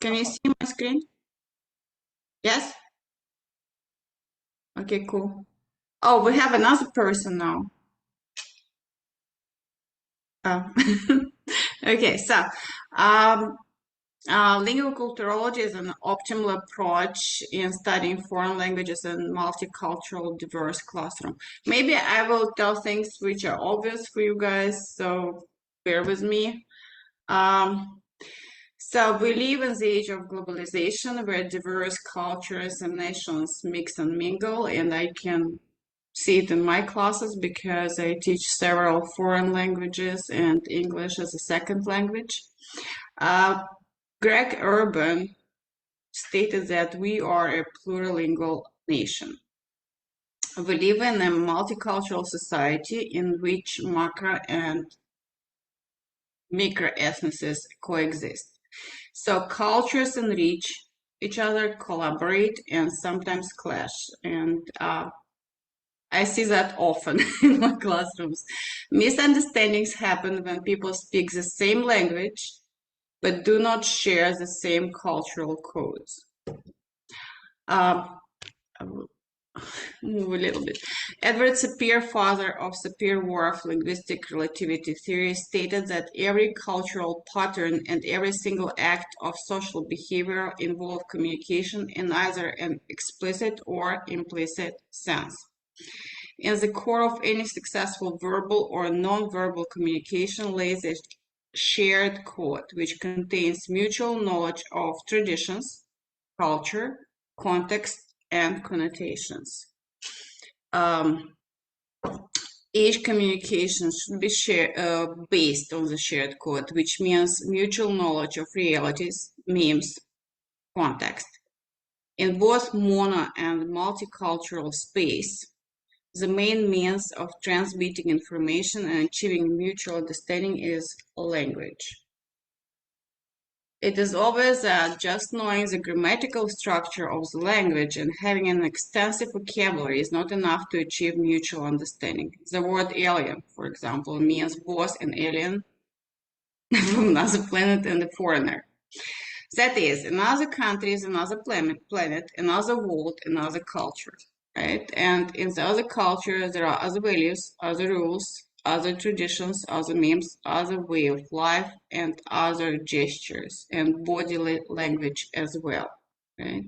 Can you see my screen? Yes? Okay, cool. Oh, we have another person now. Oh. Okay, so linguaculturology is an optimal approach in studying foreign languages in multicultural, diverse classroom. Maybe I will tell things which are obvious for you guys, so bear with me. So we live in the age of globalization where diverse cultures and nations mix and mingle, and I can see it in my classes because I teach several foreign languages and English as a second language. Greg Urban stated that we are a plurilingual nation. We live in a multicultural society in which macro and microethnoses coexist. So cultures enrich each other, collaborate, and sometimes clash. And I see that often in my classrooms. Misunderstandings happen when people speak the same language but do not share the same cultural codes. I will move a little bit. Edward Sapir, father of Sapir-Whorf linguistic relativity theory, stated that every cultural pattern and every single act of social behavior involve communication in either an explicit or implicit sense. In the core of any successful verbal or non-verbal communication lays a shared code, which contains mutual knowledge of traditions, culture, context, and connotations. Each communication should be based on the shared code, which means mutual knowledge of realities, memes, context. In both mono and multicultural space, the main means of transmitting information and achieving mutual understanding is language. It is obvious that just knowing the grammatical structure of the language and having an extensive vocabulary is not enough to achieve mutual understanding. The word alien, for example, means both an alien from another planet and a foreigner. That is, another country is another planet, another world, another culture. Right? And in the other culture, there are other values, other rules, other traditions, other memes, other way of life, and other gestures and body language as well. Right?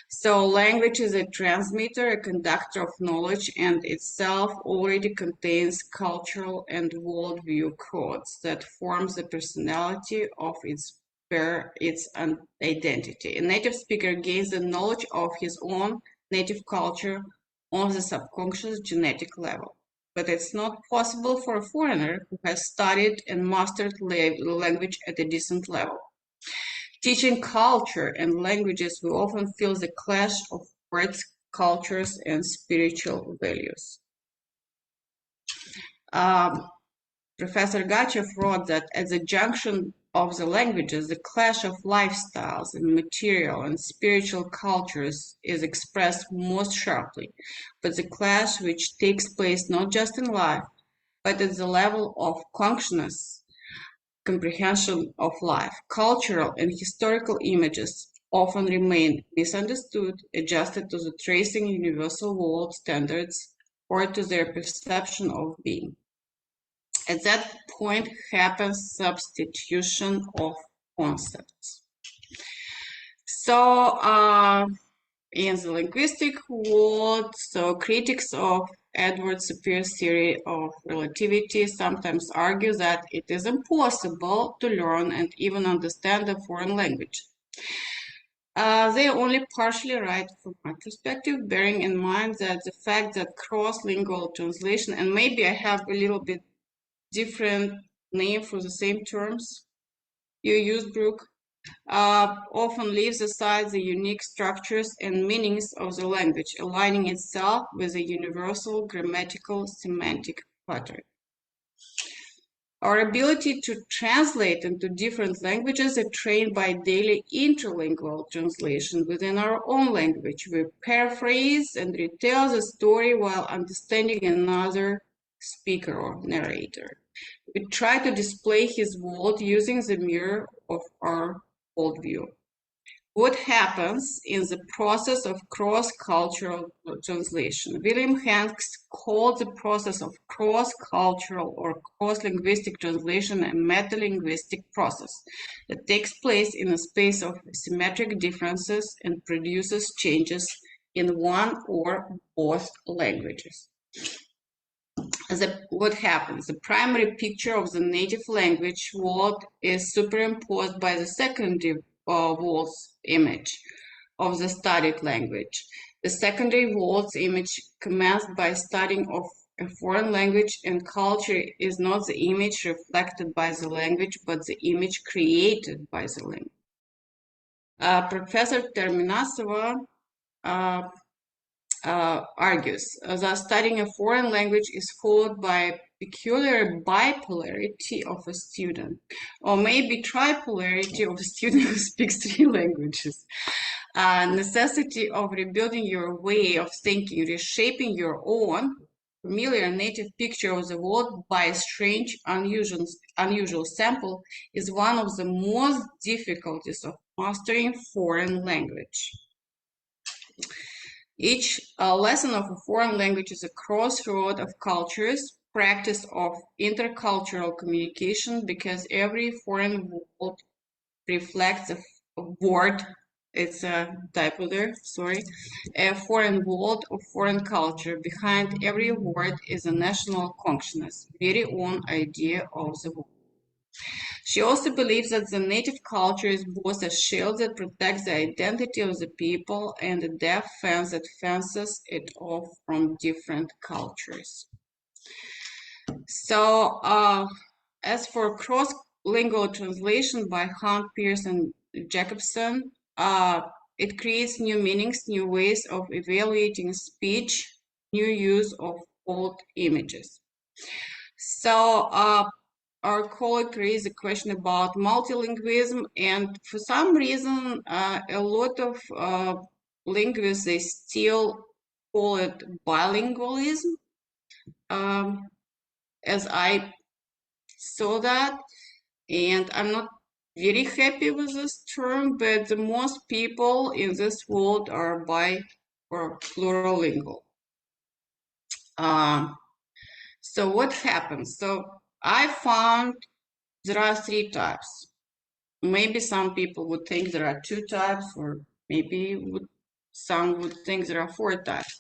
So language is a transmitter, a conductor of knowledge, and itself already contains cultural and worldview codes that forms the personality of its identity. A native speaker gains the knowledge of his own native culture on the subconscious genetic level. But it's not possible for a foreigner who has studied and mastered language at a decent level. Teaching culture and languages, we often feel the clash of words, cultures, and spiritual values. Professor Gachev wrote that at the junction of the languages, the clash of lifestyles and material and spiritual cultures is expressed most sharply, but the clash which takes place not just in life, but at the level of consciousness, comprehension of life, cultural and historical images often remain misunderstood, adjusted to the tracing universal world standards or to their perception of being. At that point happens substitution of concepts. So in the linguistic world, so critics of Edward Sapir's theory of relativity sometimes argue that it is impossible to learn and even understand a foreign language. They are only partially right from my perspective, bearing in mind that the fact that cross-lingual translation, and maybe I have a little bit different name for the same terms you use, Brooke, often leaves aside the unique structures and meanings of the language, aligning itself with a universal grammatical semantic pattern. Our ability to translate into different languages is trained by daily interlingual translation within our own language. We paraphrase and retell the story while understanding another speaker or narrator. We try to display his world using the mirror of our worldview. What happens in the process of cross-cultural translation? William Hanks called the process of cross-cultural or cross-linguistic translation a metalinguistic process that takes place in a space of symmetric differences and produces changes in one or both languages. What happens? The primary picture of the native language world is superimposed by the secondary world's image of the studied language. The secondary world's image commenced by studying of a foreign language and culture is not the image reflected by the language, but the image created by the language. Professor Ter-Minasova argues that studying a foreign language is followed by peculiar bipolarity of a student, or maybe tripolarity of a student who speaks 3 languages. Necessity of rebuilding your way of thinking, reshaping your own familiar native picture of the world by a strange, unusual sample is one of the most difficulties of mastering foreign language. Each lesson of a foreign language is a crossroad of cultures, practice of intercultural communication, because every foreign word reflects a word, it's a typo there, sorry, a foreign word of foreign culture. Behind every word is a national consciousness, very own idea of the world. She also believes that the native culture is both a shield that protects the identity of the people and a deaf fence that fences it off from different cultures. So, as for cross-lingual translation by Hunt, Pierce, and Jacobson, it creates new meanings, new ways of evaluating speech, new use of old images. So, our colleague raised a question about multilingualism, and for some reason, a lot of linguists, they still call it bilingualism, as I saw that, and I'm not very happy with this term, but the most people in this world are bi or plurilingual. So what happens? So I found there are 3 types. Maybe some people would think there are 2 types, or maybe some would think there are 4 types.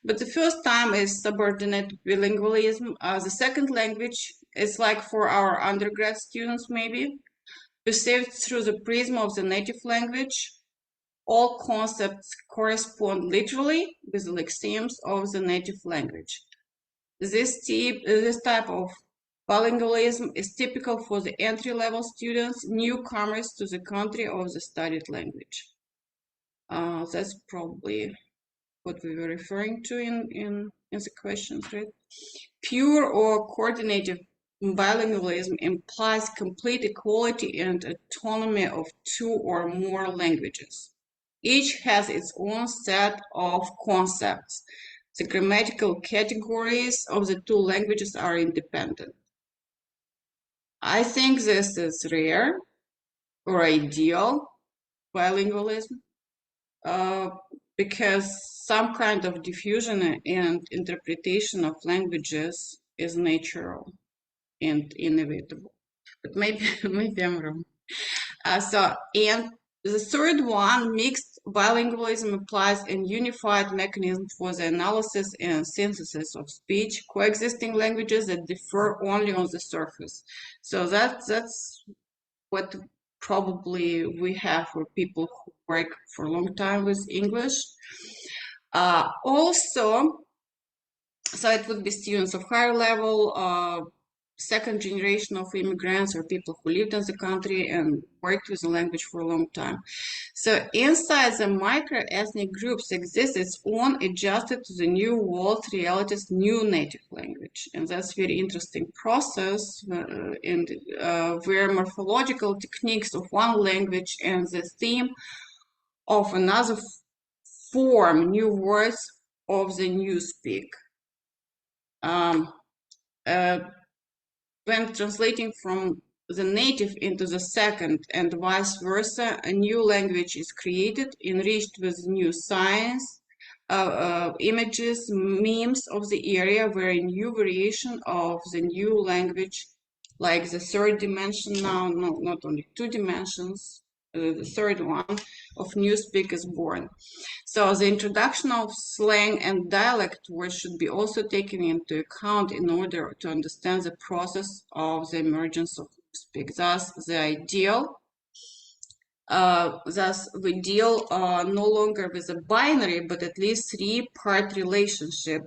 But the first type is subordinate bilingualism. The second language is like for our undergrad students, maybe, perceived through the prism of the native language. All concepts correspond literally with the lexemes of the native language. This type of bilingualism is typical for the entry-level students, newcomers to the country of the studied language. That's probably what we were referring to in the questions, right? Pure or coordinated bilingualism implies complete equality and autonomy of 2 or more languages. Each has its own set of concepts. The grammatical categories of the 2 languages are independent. I think this is rare or ideal bilingualism because some kind of diffusion and interpretation of languages is natural and inevitable. But maybe I'm wrong. And the third one, mixed bilingualism, applies a unified mechanism for the analysis and synthesis of speech, coexisting languages that differ only on the surface. So that's what probably we have for people who work for a long time with English. Also, so it would be students of higher level, second generation of immigrants, or people who lived in the country and worked with the language for a long time. So inside the microethnic groups exists its own adjusted to the new world realities, new native language. And that's very interesting process where morphological techniques of one language and the theme of another form new words of the new speak. When translating from the native into the second and vice versa, a new language is created, enriched with new science, images, memes of the area where a new variation of the new language, like the third dimension now, no, not only two dimensions, the third one of newspeak is born. So the introduction of slang and dialect words should be also taken into account in order to understand the process of the emergence of newspeak. Thus, the ideal thus, we deal no longer with a binary, but at least three-part relationship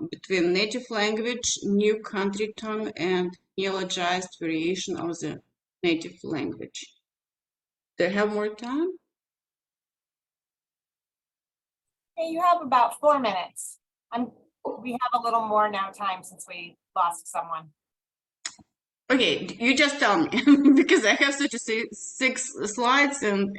between native language, new country tongue, and neologized variation of the native language. Do I have more time? Okay, you have about 4 minutes. We have a little more now time since we lost someone. Okay, you just tell me because I have such a 6 slides and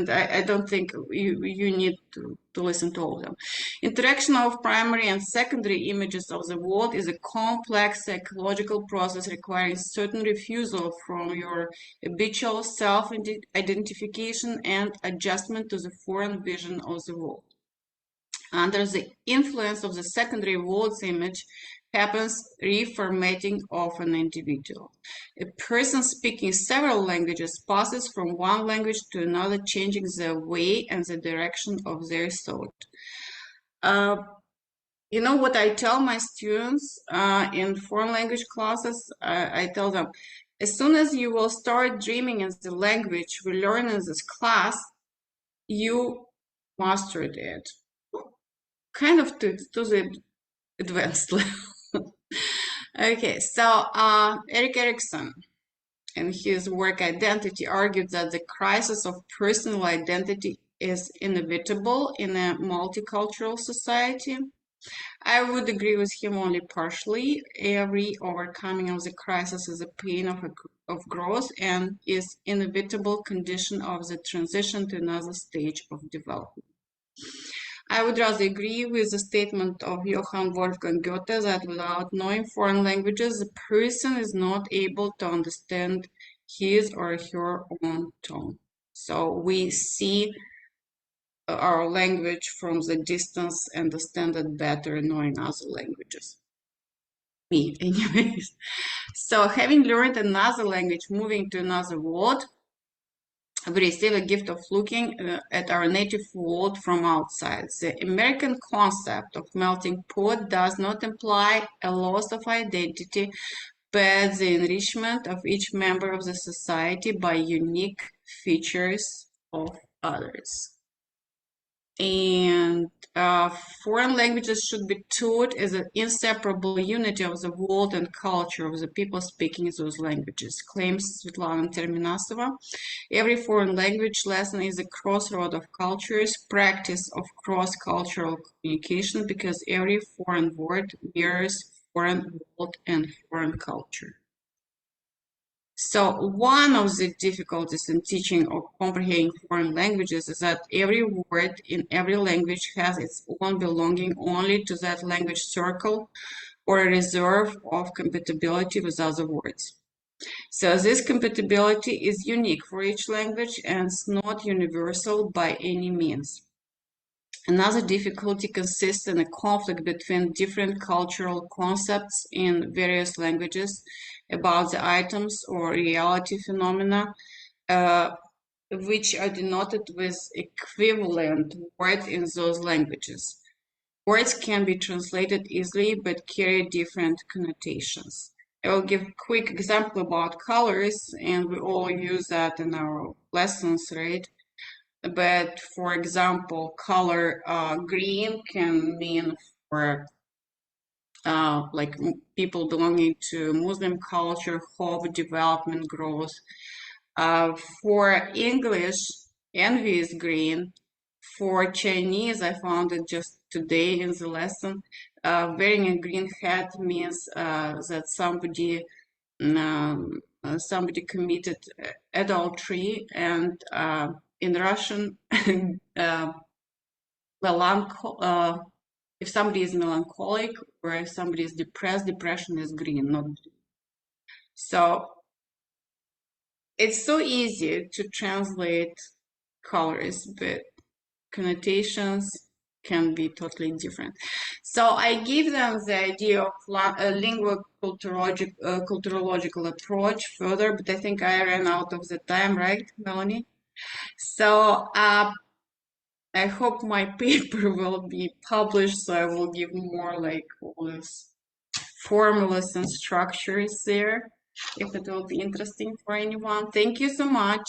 I don't think you need to listen to all of them. Interaction of primary and secondary images of the world is a complex psychological process requiring certain refusal from your habitual self-identification and adjustment to the foreign vision of the world. Under the influence of the secondary world's image happens reformatting of an individual. A person speaking several languages passes from one language to another, changing the way and the direction of their thought. You know what I tell my students in foreign language classes? I tell them, as soon as you will start dreaming in the language we learn in this class, you mastered it. Kind of to the advanced level. Okay, so Erik Erikson, in his work Identity, argued that the crisis of personal identity is inevitable in a multicultural society. I would agree with him only partially. Every overcoming of the crisis is a pain of growth and is inevitable condition of the transition to another stage of development. I would rather agree with the statement of Johann Wolfgang Goethe that without knowing foreign languages, the person is not able to understand his or her own tone. So we see our language from the distance and understand it better knowing other languages. Me, anyways. So having learned another language, moving to another world, we receive a gift of looking at our native world from outside. The American concept of melting pot does not imply a loss of identity, but the enrichment of each member of the society by unique features of others. And foreign languages should be taught as an inseparable unity of the world and culture of the people speaking those languages, claims Svetlana Ter-Minasova. Every foreign language lesson is a crossroad of cultures, practice of cross-cultural communication, because every foreign word mirrors foreign world and foreign culture. So one of the difficulties in teaching or comprehending foreign languages is that every word in every language has its own belonging only to that language circle or a reserve of compatibility with other words. So this compatibility is unique for each language and it's not universal by any means. Another difficulty consists in a conflict between different cultural concepts in various languages about the items or reality phenomena, which are denoted with equivalent words in those languages. Words can be translated easily but carry different connotations. I will give a quick example about colors, and we all use that in our lessons, right? But for example, color green can mean for like people belonging to Muslim culture, hope, development, growth. For English, envy is green. For Chinese, I found it just today in the lesson, wearing a green hat means that somebody committed adultery, and in Russian, if somebody is melancholic or if somebody is depressed, depression is green, not blue. So it's so easy to translate colors, but connotations can be totally different. So I give them the idea of culturological approach further, but I think I ran out of the time, right, Melanie? So I hope my paper will be published, so I will give more like all this formulas and structures there, if it will be interesting for anyone. Thank you so much.